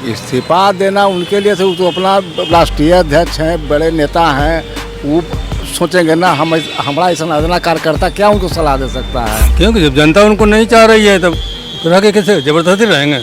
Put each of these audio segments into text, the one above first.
इस्तीफा देना उनके लिए तो अपना राष्ट्रीय अध्यक्ष हैं, बड़े नेता हैं, वो सोचेंगे ना। हमारा ऐसा कार्यकर्ता क्या उनको सलाह दे सकता है? क्योंकि जब जनता उनको नहीं चाह रही है तब रह के कैसे जबरदस्ती रहेंगे।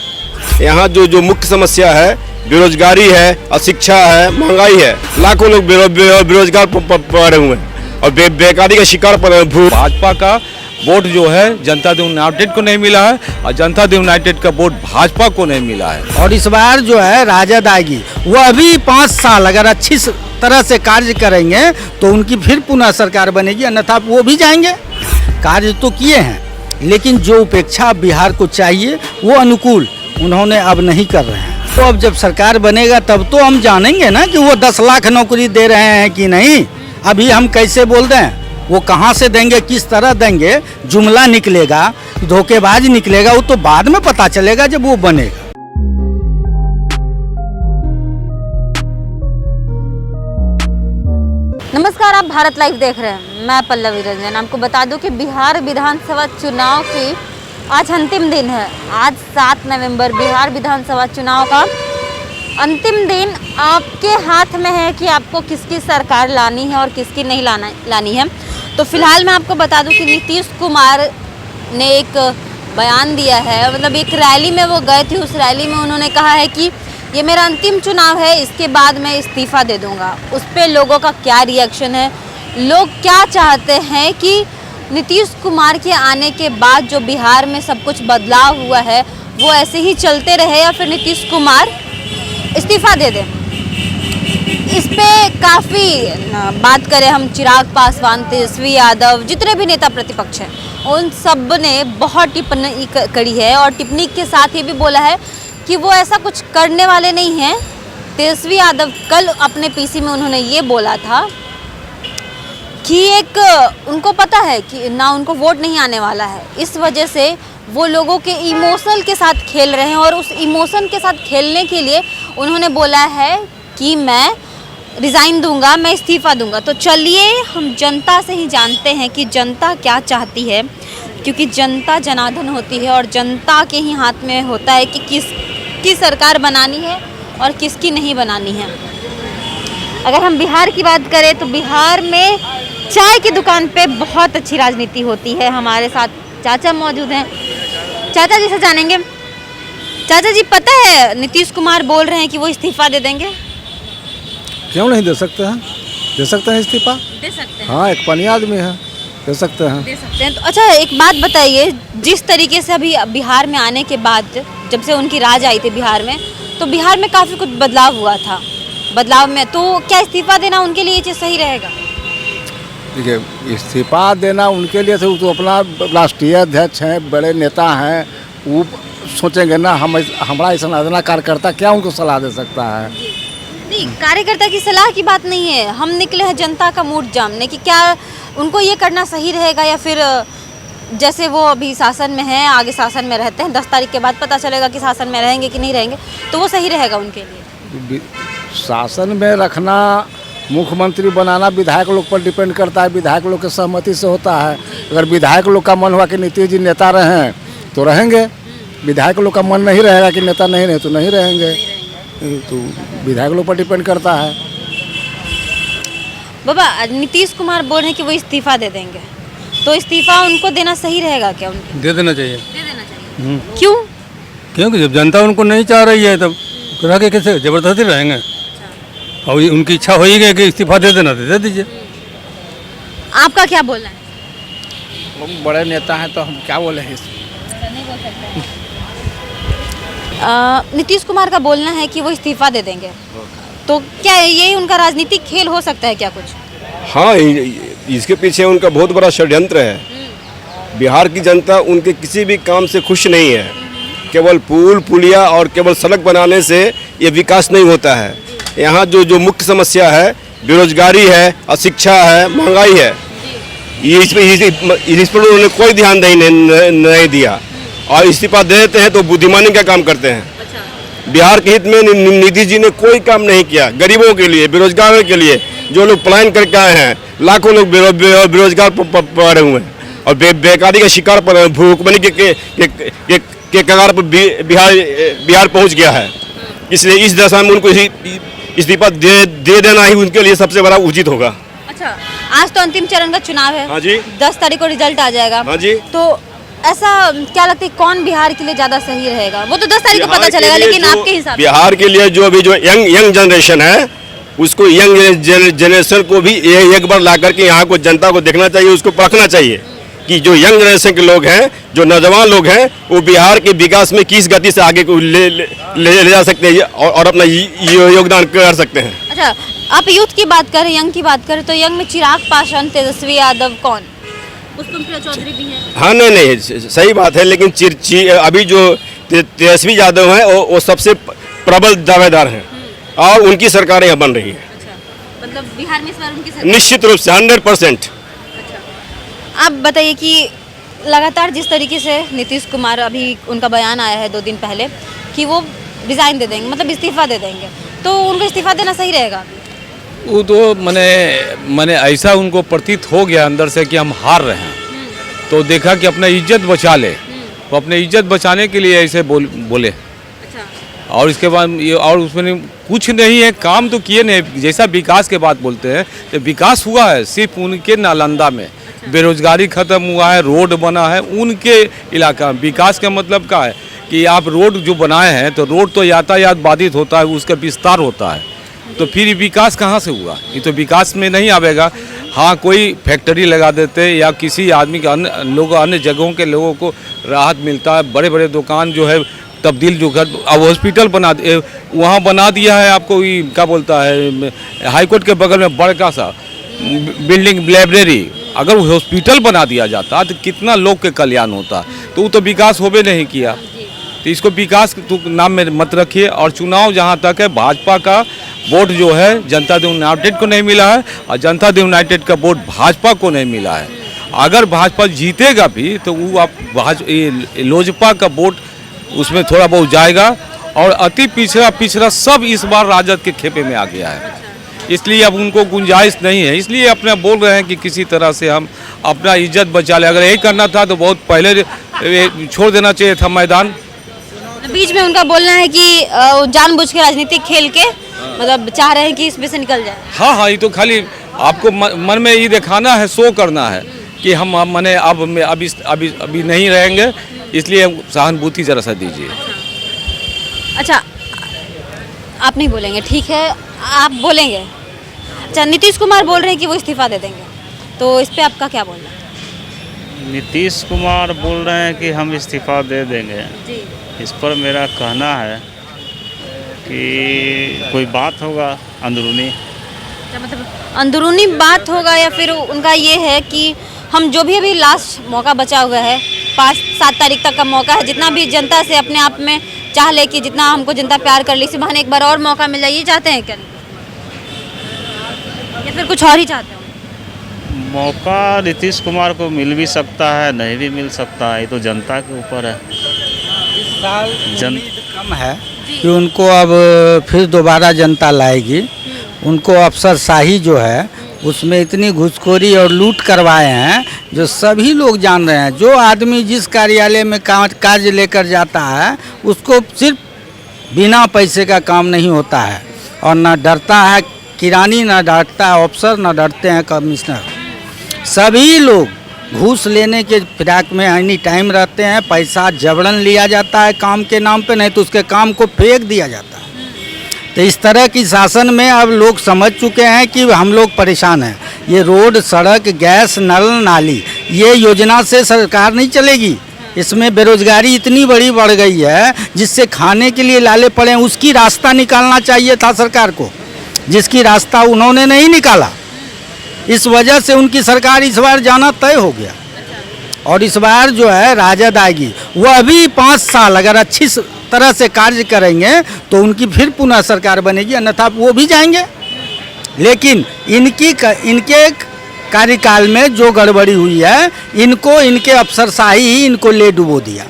यहाँ जो मुख्य समस्या है बेरोजगारी है, अशिक्षा है, महंगाई है। लाखों लोग बेरोजगार पड़े हुए हैं और बेकारी का शिकार पड़े हुए। भाजपा का वोट जो है जनता दल यूनाइटेड को नहीं मिला है और जनता दल यूनाइटेड का वोट भाजपा को नहीं मिला है। और इस बार जो है राजद आएगी, वो अभी 5 साल अगर अच्छी तरह से कार्य करेंगे तो उनकी फिर पुनः सरकार बनेगी, अन्यथा वो भी जाएंगे। कार्य तो किए हैं, लेकिन जो उपेक्षा बिहार को चाहिए वो अनुकूल उन्होंने अब नहीं कर रहे हैं। तो अब जब सरकार बनेगा तब तो हम जानेंगे ना कि वो 10 लाख नौकरी दे रहे हैं कि नहीं। अभी हम कैसे बोल दें, वो कहाँ से देंगे, किस तरह देंगे, जुमला निकलेगा, धोखेबाज निकलेगा, वो तो बाद में पता चलेगा जब वो बनेगा। नमस्कार, आप भारत लाइव देख रहे हैं। मैं पल्लवी रंजन। आपको बता दूं कि बिहार विधानसभा चुनाव की आज अंतिम दिन है। आज 7 नवंबर बिहार विधानसभा चुनाव का अंतिम दिन आपके हाथ में है कि आपको किसकी सरकार लानी है और किसकी नहीं लानी है। तो फिलहाल मैं आपको बता दूं कि नीतीश कुमार ने एक बयान दिया है, मतलब एक रैली में वो गए थे। उस रैली में उन्होंने कहा है कि ये मेरा अंतिम चुनाव है, इसके बाद मैं इस्तीफ़ा दे दूंगा। उस पर लोगों का क्या रिएक्शन है, लोग क्या चाहते हैं कि नीतीश कुमार के आने के बाद जो बिहार में सब कुछ बदलाव हुआ है वो ऐसे ही चलते रहे या फिर नीतीश कुमार इस्तीफ़ा दे दें। इस पे काफ़ी बात करें हम, चिराग पासवान, तेजस्वी यादव, जितने भी नेता प्रतिपक्ष हैं उन सब ने बहुत टिप्पणी करी है और टिप्पणी के साथ ये भी बोला है कि वो ऐसा कुछ करने वाले नहीं हैं। तेजस्वी यादव कल अपने पीसी में उन्होंने ये बोला था कि एक उनको पता है कि ना उनको वोट नहीं आने वाला है, इस वजह से वो लोगों के इमोशन के साथ खेल रहे हैं और उस इमोशन के साथ खेलने के लिए उन्होंने बोला है कि मैं रिज़ाइन दूंगा, मैं इस्तीफ़ा दूंगा। तो चलिए हम जनता से ही जानते हैं कि जनता क्या चाहती है, क्योंकि जनता जनार्दन होती है और जनता के ही हाथ में होता है कि किसकी सरकार बनानी है और किसकी नहीं बनानी है। अगर हम बिहार की बात करें तो बिहार में चाय की दुकान पे बहुत अच्छी राजनीति होती है। हमारे साथ चाचा मौजूद हैं, चाचा जी से जानेंगे। चाचा जी, पता है नीतीश कुमार बोल रहे हैं कि वो इस्तीफ़ा दे देंगे? क्यों नहीं दे सकते हैं? दे सकते हैं इस्तीफा, दे सकते हैं। हाँ, एक पानी आदमी है, दे सकते हैं। दे सकते हैं। तो अच्छा एक बात बताइए, जिस तरीके से अभी बिहार में आने के बाद जब से उनकी राज आई थी बिहार में, तो बिहार में काफ़ी कुछ बदलाव हुआ था। बदलाव में तो क्या इस्तीफ़ा देना उनके लिए ये चीज़ सही रहेगा? देखिए, इस्तीफा देना उनके लिए तो अपना राष्ट्रीय अध्यक्ष हैं, बड़े नेता हैं, वो सोचेंगे ना। हमारा ऐसा कार्यकर्ता क्या उनको सलाह दे सकता है? नहीं, कार्यकर्ता की सलाह की बात नहीं है। हम निकले हैं जनता का मूड जानने कि क्या उनको ये करना सही रहेगा या फिर जैसे वो अभी शासन में हैं, आगे शासन में रहते हैं, 10 तारीख के बाद पता चलेगा कि शासन में रहेंगे कि नहीं रहेंगे, तो वो सही रहेगा उनके लिए। शासन में रखना, मुख्यमंत्री बनाना विधायक लोग पर डिपेंड करता है। विधायक लोग की सहमति से होता है। अगर विधायक लोग का मन हुआ कि नीतीश जी नेता रहें तो रहेंगे, विधायक लोग का मन नहीं रहेगा कि नेता नहीं रहे तो नहीं रहेंगे। तो विधायक लोग पर डिपेंड करता है। बाबा, नीतीश कुमार बोल रहे हैं कि वो इस्तीफ़ा दे देंगे, तो इस्तीफ़ा उनको देना सही रहेगा क्या? उनको दे देना चाहिए। दे देना चाहिए। क्यों? क्योंकि जब जनता उनको नहीं चाह रही है तब रह के कैसे जबरदस्ती रहेंगे। और उनकी इच्छा होगी कि इस्तीफा दे देना, दे दीजिए। आपका क्या बोलना है? वो बड़े नेता हैं तो हम क्या बोले हैं? नहीं बोल सकते। नीतीश कुमार का बोलना है कि वो इस्तीफा दे देंगे, तो क्या ये उनका राजनीतिक खेल हो सकता है क्या कुछ? हाँ, इसके पीछे उनका बहुत बड़ा षड्यंत्र है। बिहार की जनता उनके किसी भी काम से खुश नहीं है। केवल पुल पुलिया और केवल सड़क बनाने से ये विकास नहीं होता है। यहाँ जो मुख्य समस्या है बेरोजगारी है, अशिक्षा है, महंगाई है, इस पर उन्होंने कोई ध्यान नहीं दिया और इस्तीफा दे देते हैं तो बुद्धिमानी का काम करते हैं। अच्छा। बिहार के हित में नीतीश जी ने कोई काम नहीं किया। गरीबों के लिए, बेरोजगारों के लिए, जो लोग पलायन करके आए हैं, लाखों लोग बेरोजगार पड़े हुए हैं और बेकारी का शिकार पड़े हैं। भूखमरी के कगार पर बिहार पहुंच गया है। इसलिए इस दशा में उनको इस्तीफा दे देना ही उनके लिए सबसे बड़ा उचित होगा। अच्छा, आज तो अंतिम चरण का चुनाव है। हाँ जी। 10 तारीख को रिजल्ट आ जाएगा। हाँ जी। तो ऐसा क्या लगता है कौन बिहार के लिए ज्यादा सही रहेगा? वो तो 10 तारीख को पता बिहार के चलेगा, लिए लेकिन जो आपके हिसाब से बिहार के लिए जो अभी जो यंग जनरेशन है, उसको यंग जनरेशन को भी एक बार ला करके यहाँ को जनता को देखना चाहिए, उसको परखना चाहिए कि जो यंग जनरेशन के लोग हैं, जो नौजवान लोग हैं, वो बिहार के विकास में किस गति से आगे को ले जा सकते हैं और अपना योगदान कर सकते हैं। अच्छा, आप यूथ की बात करें, यंग की बात करें, तो यंग में चिराग पासवान, तेजस्वी यादव, कौन? पुष्पम प्रिया चौधरी भी है। हाँ, नहीं सही बात है, लेकिन अभी जो तेजस्वी यादव हैं वो सबसे प्रबल दावेदार हैं और उनकी सरकार यहाँ बन रही है। अच्छा, मतलब बिहार में इस बार उनकी सरकार? निश्चित रूप से 100%। आप बताइए कि लगातार जिस तरीके से नीतीश कुमार, अभी उनका बयान आया है 2 दिन पहले कि वो रिजाइन दे देंगे, मतलब इस्तीफा दे देंगे, तो उनको इस्तीफा देना सही रहेगा? वो तो मैंने ऐसा उनको प्रतीत हो गया अंदर से कि हम हार रहे हैं, तो देखा कि अपना इज्जत बचा ले, तो अपने इज्जत बचाने के लिए ऐसे बोले। अच्छा। और इसके बाद ये और उसमें कुछ नहीं है, काम तो किए नहीं। जैसा विकास के बात बोलते हैं, तो विकास हुआ है सिर्फ उनके नालंदा में। बेरोजगारी खत्म हुआ है, रोड बना है उनके इलाका में। विकास का मतलब क्या है कि आप रोड जो बनाए हैं, तो रोड तो यातायात बाधित होता है, उसका विस्तार होता है, तो फिर विकास कहाँ से हुआ? ये तो विकास में नहीं आवेगा। हाँ, कोई फैक्ट्री लगा देते या किसी आदमी के अन्य जगहों के लोगों को राहत मिलता है। बड़े बड़े दुकान जो है तब्दील जो कर, अब हॉस्पिटल वहाँ बना दिया है। आपको ये क्या बोलता है, हाईकोर्ट के बगल में बड़का सा बिल्डिंग, लाइब्रेरी, अगर वो हॉस्पिटल बना दिया जाता तो कितना लोग के कल्याण होता। तो वो तो विकास होबे नहीं किया, तो इसको विकास तो नाम में मत रखिए। और चुनाव जहाँ तक है, भाजपा का वोट जो है जनता दल यूनाइटेड को नहीं मिला है और जनता दल यूनाइटेड का वोट भाजपा को नहीं मिला है। अगर भाजपा जीतेगा भी तो वो आप लोजपा का वोट उसमें थोड़ा बहुत जाएगा और अति पिछड़ा सब इस बार राजद के खेपे में आ गया है, इसलिए अब उनको गुंजाइश नहीं है। इसलिए अपने बोल रहे हैं कि किसी तरह से हम अपना इज्जत बचा लें। अगर यही करना था तो बहुत पहले छोड़ देना चाहिए था मैदान। बीच में उनका बोलना है कि वो जानबूझ के राजनीतिक खेल के मतलब चाह रहे हैं कि इसमें से निकल जाए। हाँ, ये तो खाली आपको मन में ये दिखाना है, शो करना है कि हम मने अभी नहीं रहेंगे, इसलिए सहानुभूति जरा सा दीजिए। अच्छा, आप नहीं बोलेंगे, ठीक है, आप बोलेंगे। अच्छा, नीतीश कुमार बोल रहे हैं कि वो इस्तीफा दे देंगे, तो इस पे आपका क्या बोलना है? नीतीश कुमार बोल रहे हैं कि हम इस्तीफा दे देंगे जी। इस पर मेरा कहना है कि कोई बात होगा अंदरूनी। मतलब अंदरूनी बात होगा या फिर उनका ये है कि हम जो भी अभी लास्ट मौका बचा हुआ है, 5-7 तारीख तक का मौका है, जितना भी जनता से अपने आप में चाह ले कि जितना हमको जनता प्यार कर ली, इसी बहाने एक बार और मौका मिल जाए, ये चाहते हैं क्या? या फिर कुछ और ही चाहते हो? मौका नीतीश कुमार को मिल भी सकता है, नहीं भी मिल सकता है, ये तो जनता के ऊपर है। उम्मीद कम है कि उनको अब फिर दोबारा जनता लाएगी। उनको अफसरशाही जो है उसमें इतनी घुसखोरी और लूट करवाए हैं जो सभी लोग जान रहे हैं। जो आदमी जिस कार्यालय में कार्य लेकर जाता है उसको सिर्फ बिना पैसे का काम नहीं होता है, और ना डरता है किरानी, ना डरता है अफसर, ना डरते हैं कमिश्नर। सभी लोग घूस लेने के फिराक में एनी टाइम रहते हैं। पैसा जबरन लिया जाता है काम के नाम पे, नहीं तो उसके काम को फेंक दिया जाता है। तो इस तरह की शासन में अब लोग समझ चुके हैं कि हम लोग परेशान हैं। ये रोड, सड़क, गैस, नल, नाली, ये योजना से सरकार नहीं चलेगी। इसमें बेरोजगारी इतनी बड़ी बढ़ गई है जिससे खाने के लिए लाले पड़े हैं। उसकी रास्ता निकालना चाहिए था सरकार को, जिसकी रास्ता उन्होंने नहीं निकाला। इस वजह से उनकी सरकार इस बार जाना तय हो गया। और इस बार जो है राजद आएगी। वो अभी 5 साल अगर अच्छी तरह से कार्य करेंगे तो उनकी फिर पुनः सरकार बनेगी, अन्यथा वो भी जाएंगे। लेकिन इनके कार्यकाल में जो गड़बड़ी हुई है, इनको इनके अफसरशाही ही इनको ले डुबो दिया।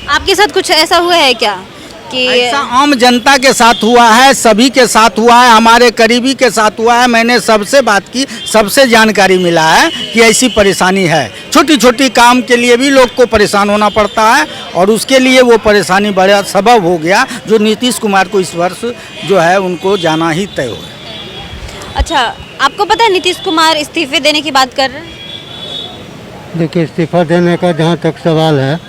आपके साथ कुछ ऐसा हुआ है क्या कि ऐसा आम जनता के साथ हुआ है, सभी के साथ हुआ है, हमारे करीबी के साथ हुआ है। मैंने सबसे बात की, सबसे जानकारी मिला है कि ऐसी परेशानी है। छोटी छोटी काम के लिए भी लोग को परेशान होना पड़ता है और उसके लिए वो परेशानी बड़ा सबब हो गया जो नीतीश कुमार को इस वर्ष जो है उनको जाना ही तय हो। अच्छा, आपको पता है नीतीश कुमार इस्तीफे देने की बात कर रहे हैं? देखिए, इस्तीफा देने का जहाँ तक सवाल है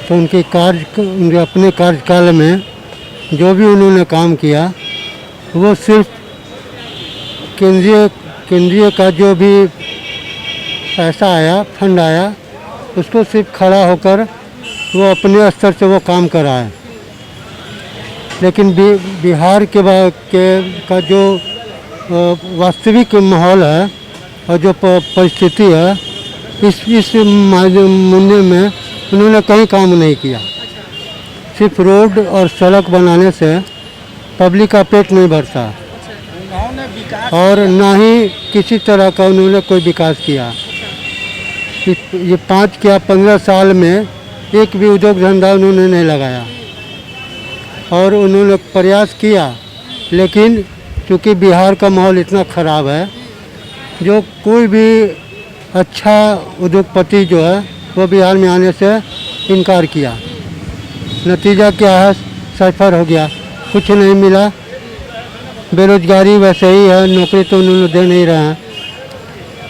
तो उनके अपने कार्यकाल में जो भी उन्होंने काम किया वो सिर्फ केंद्रीय का जो भी पैसा आया, फंड आया, उसको सिर्फ खड़ा होकर वो अपने स्तर से वो काम करा है। लेकिन बिहार का जो वास्तविक माहौल है और जो परिस्थिति है, इस मुद्दे में उन्होंने कहीं काम नहीं किया। सिर्फ रोड और सड़क बनाने से पब्लिक का पेट नहीं भरता और ना ही किसी तरह का उन्होंने कोई विकास किया। ये 5 या 15 साल में एक भी उद्योग धंधा उन्होंने नहीं लगाया और उन्होंने प्रयास किया, लेकिन चूँकि बिहार का माहौल इतना ख़राब है, जो कोई भी अच्छा उद्योगपति जो है वो बिहार में आने से इनकार किया। नतीजा क्या है? सफर हो गया, कुछ नहीं मिला। बेरोजगारी वैसे ही है, नौकरी तो उन्होंने दे नहीं रहे हैं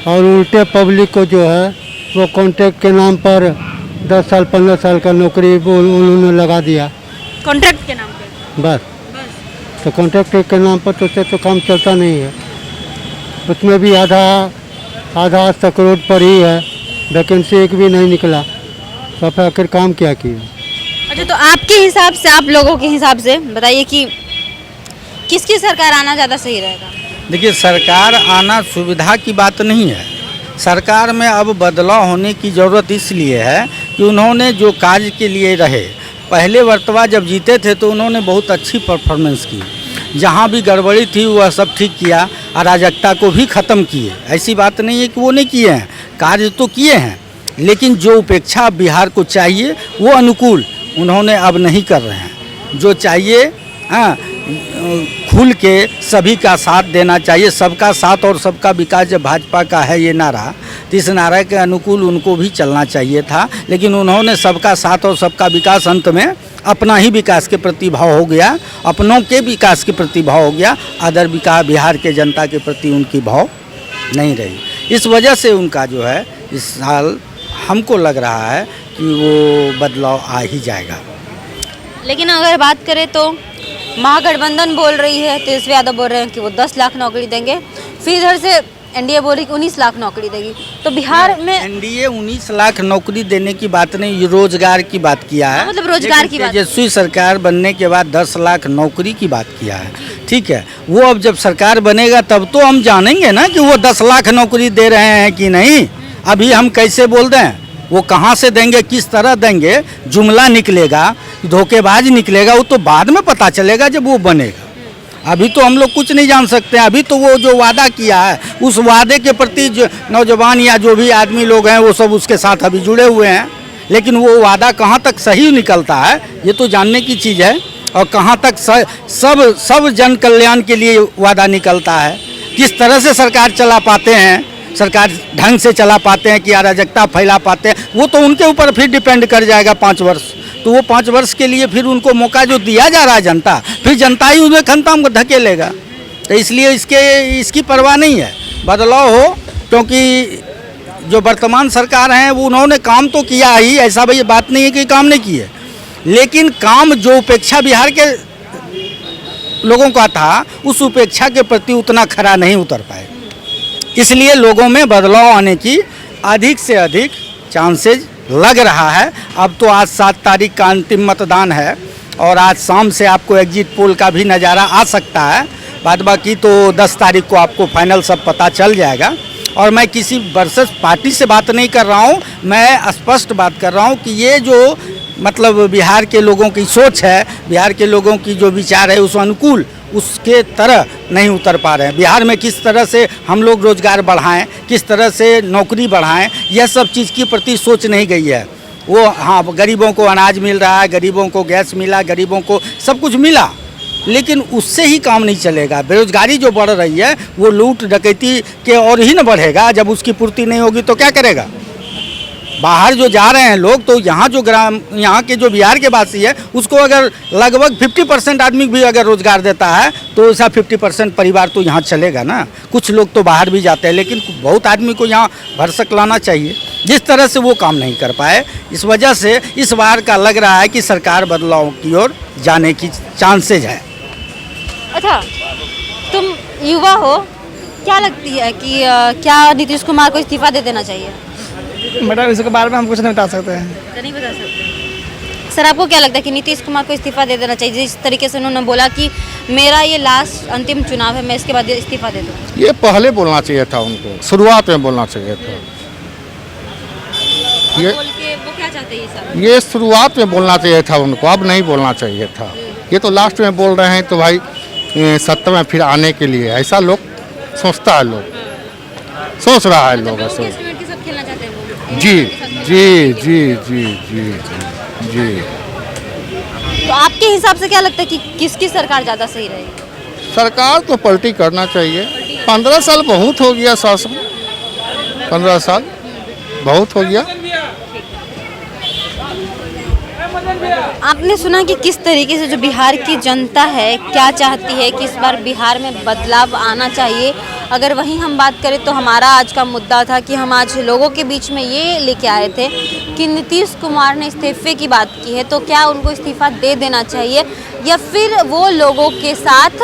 और उल्टे पब्लिक को जो है वो कॉन्ट्रैक्ट के नाम पर 10 साल 15 साल का नौकरी वो उन्होंने लगा दिया। कॉन्ट्रैक्ट के नाम पे बस। तो कॉन्ट्रैक्ट के नाम पर तो उससे तो काम चलता नहीं है। उसमें भी आधा आज तक रोड पर ही है, वैकेंसी एक भी नहीं निकला। तो फिर आखिर काम क्या किया? अच्छा, तो आपके हिसाब से, आप लोगों के हिसाब से बताइए कि किसकी सरकार आना ज़्यादा सही रहेगा? देखिए, सरकार आना सुविधा की बात नहीं है। सरकार में अब बदलाव होने की ज़रूरत इसलिए है कि उन्होंने जो कार्य के लिए रहे, पहले वर्तमान जब जीते थे तो उन्होंने बहुत अच्छी परफॉर्मेंस की, जहाँ भी गड़बड़ी थी वह सब ठीक किया, अराजकता को भी ख़त्म किए। ऐसी बात नहीं है कि वो नहीं किए हैं, कार्य तो किए हैं, लेकिन जो उपेक्षा बिहार को चाहिए वो अनुकूल उन्होंने अब नहीं कर रहे हैं। जो चाहिए खुल के सभी का साथ देना चाहिए, सबका साथ और सबका विकास जब भाजपा का है ये नारा, तो इस नारा के अनुकूल उनको भी चलना चाहिए था। लेकिन उन्होंने सबका साथ और सबका विकास, अंत में अपना ही विकास के प्रति भाव हो गया, अपनों के विकास के प्रति भाव हो गया, अदर विकास बिहार के जनता के प्रति उनकी भाव नहीं रही। इस वजह से उनका जो है इस साल हमको लग रहा है कि वो बदलाव आ ही जाएगा। लेकिन अगर बात करें तो महागठबंधन बोल रही है, तेजस्वी यादव बोल रहे हैं कि वो 10 लाख नौकरी देंगे, फिर इधर से एनडीए बोल रही कि 19 लाख नौकरी देगी। तो बिहार में एनडीए 19 लाख नौकरी देने की बात नहीं, ये रोजगार की बात किया है। मतलब रोजगार की बात। तेजस्वी सरकार बनने के बाद 10 लाख नौकरी की बात किया है, ठीक है। वो अब जब सरकार बनेगा तब तो हम जानेंगे ना कि वो 10 लाख नौकरी दे रहे हैं कि नहीं। अभी हम कैसे बोल दें? वो कहाँ से देंगे, किस तरह देंगे, जुमला निकलेगा, धोखेबाज निकलेगा, वो तो बाद में पता चलेगा जब वो बनेगा। अभी तो हम लोग कुछ नहीं जान सकते हैं। अभी तो वो जो वादा किया है उस वादे के प्रति जो नौजवान या जो भी आदमी लोग हैं वो सब उसके साथ अभी जुड़े हुए हैं, लेकिन वो वादा कहाँ तक सही निकलता है ये तो जानने की चीज़ है, और कहाँ तक सब जन कल्याण के लिए वादा निकलता है। किस तरह से सरकार चला पाते हैं, सरकार ढंग से चला पाते हैं कि अराजकता फैला पाते हैं, वो तो उनके ऊपर फिर डिपेंड कर जाएगा 5 वर्ष। तो वो 5 वर्ष के लिए फिर उनको मौका जो दिया जा रहा है जनता, फिर जनता ही उन्हें खंताम को धकेलेगा। तो इसलिए इसकी परवाह नहीं है, बदलाव हो, क्योंकि जो वर्तमान सरकार हैं वो उन्होंने काम तो किया ही, ऐसा भाई बात नहीं है कि काम नहीं किए, लेकिन काम जो उपेक्षा बिहार के लोगों का था उस उपेक्षा के प्रति उतना खरा नहीं उतर पाए। इसलिए लोगों में बदलाव आने की अधिक से अधिक चांसेज लग रहा है। अब तो आज 7 तारीख का अंतिम मतदान है और आज शाम से आपको एग्जिट पोल का भी नज़ारा आ सकता है, बाद बाकी तो 10 तारीख को आपको फाइनल सब पता चल जाएगा। और मैं किसी वर्सेस पार्टी से बात नहीं कर रहा हूँ, मैं स्पष्ट बात कर रहा हूँ कि ये जो मतलब बिहार के लोगों की सोच है, बिहार के लोगों की जो विचार है उस अनुकूल उसके तरह नहीं उतर पा रहे हैं। बिहार में किस तरह से हम लोग रोजगार बढ़ाएं, किस तरह से नौकरी बढ़ाएं, यह सब चीज़ के प्रति सोच नहीं गई है। वो हाँ गरीबों को अनाज मिल रहा है, गरीबों को गैस मिला, गरीबों को सब कुछ मिला, लेकिन उससे ही काम नहीं चलेगा। बेरोजगारी जो बढ़ रही है वो लूट डकैती के और ही न बढ़ेगा। जब उसकी पूर्ति नहीं होगी तो क्या करेगा? बाहर जो जा रहे हैं लोग, तो यहाँ जो यहाँ के जो बिहार के वासी है उसको अगर लगभग 50% आदमी भी अगर रोजगार देता है तो ऐसा 50% परिवार तो यहाँ चलेगा ना। कुछ लोग तो बाहर भी जाते हैं, लेकिन बहुत आदमी को यहाँ भरसक लाना चाहिए। जिस तरह से वो काम नहीं कर पाए, इस वजह से इस बार का लग रहा है कि सरकार बदलाव की ओर जाने की चांसेज है। अच्छा, तुम युवा हो, क्या लगती है कि क्या नीतीश कुमार को इस्तीफा दे देना चाहिए? मैडम इसके बारे में हम कुछ नहीं बता सकते हैं। नहीं बता सकते। सर, आपको क्या लगता है कि नीतीश कुमार को इस्तीफा दे देना चाहिए? जिस तरीके से उन्होंने बोला कि मेरा ये लास्ट अंतिम चुनाव है, मैं इसके बाद इस्तीफा दे दूँ। ये पहले बोलना चाहिए था उनको, शुरुआत में बोलना चाहिए था। ये बोल के वो क्या चाहते हैं सर? ये शुरुआत में बोलना चाहिए था उनको, अब नहीं बोलना चाहिए था। ये तो लास्ट में बोल रहे हैं, तो भाई सत्ता में फिर आने के लिए ऐसा लोग सोचता है, लोग सोच रहा है लोग ऐसे। खेलना चाहते हैं वो। जी जी जी जी जी जी। तो आपके हिसाब से क्या लगता है कि किसकी सरकार ज़्यादा सही रहेगी? सरकार तो पलटी करना चाहिए। 15 साल बहुत हो गया शासन, 15 साल बहुत हो गया। आपने सुना कि किस तरीके से जो बिहार की जनता है क्या चाहती है कि इस बार बिहार में बदलाव आना चाहिए। अगर वहीं हम बात करें तो हमारा आज का मुद्दा था कि हम आज लोगों के बीच में ये लेके आए थे कि नीतीश कुमार ने इस्तीफे की बात की है, तो क्या उनको इस्तीफा दे देना चाहिए या फिर वो लोगों के साथ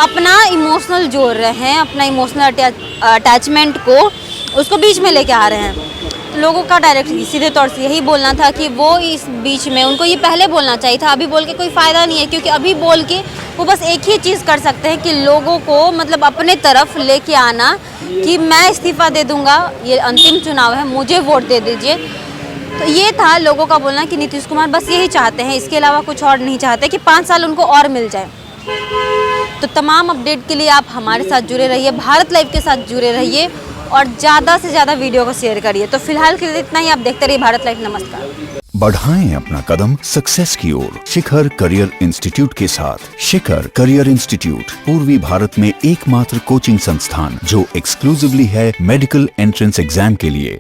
अपना इमोशनल जोड़ रहे हैं, अपना इमोशनल अटैचमेंट को उसको बीच में लेके आ रहे हैं। लोगों का डायरेक्ट सीधे तौर से यही बोलना था कि वो इस बीच में उनको ये पहले बोलना चाहिए था। अभी बोल के कोई फ़ायदा नहीं है, क्योंकि अभी बोल के वो बस एक ही चीज़ कर सकते हैं कि लोगों को मतलब अपने तरफ लेके आना कि मैं इस्तीफ़ा दे दूंगा, ये अंतिम चुनाव है, मुझे वोट दे दीजिए। तो ये था लोगों का बोलना कि नीतीश कुमार बस यही चाहते हैं, इसके अलावा कुछ और नहीं चाहते कि 5 साल उनको और मिल जाए। तो तमाम अपडेट के लिए आप हमारे साथ जुड़े रहिए, भारत लाइव के साथ जुड़े रहिए और ज़्यादा से ज़्यादा वीडियो को शेयर करिए। तो फिलहाल के लिए इतना ही, आप देखते रहिए भारत लाइव। नमस्कार। बढ़ाएं अपना कदम सक्सेस की ओर शिखर करियर इंस्टीट्यूट के साथ। शिखर करियर इंस्टीट्यूट पूर्वी भारत में एकमात्र कोचिंग संस्थान जो एक्सक्लूसिवली है मेडिकल एंट्रेंस एग्जाम के लिए।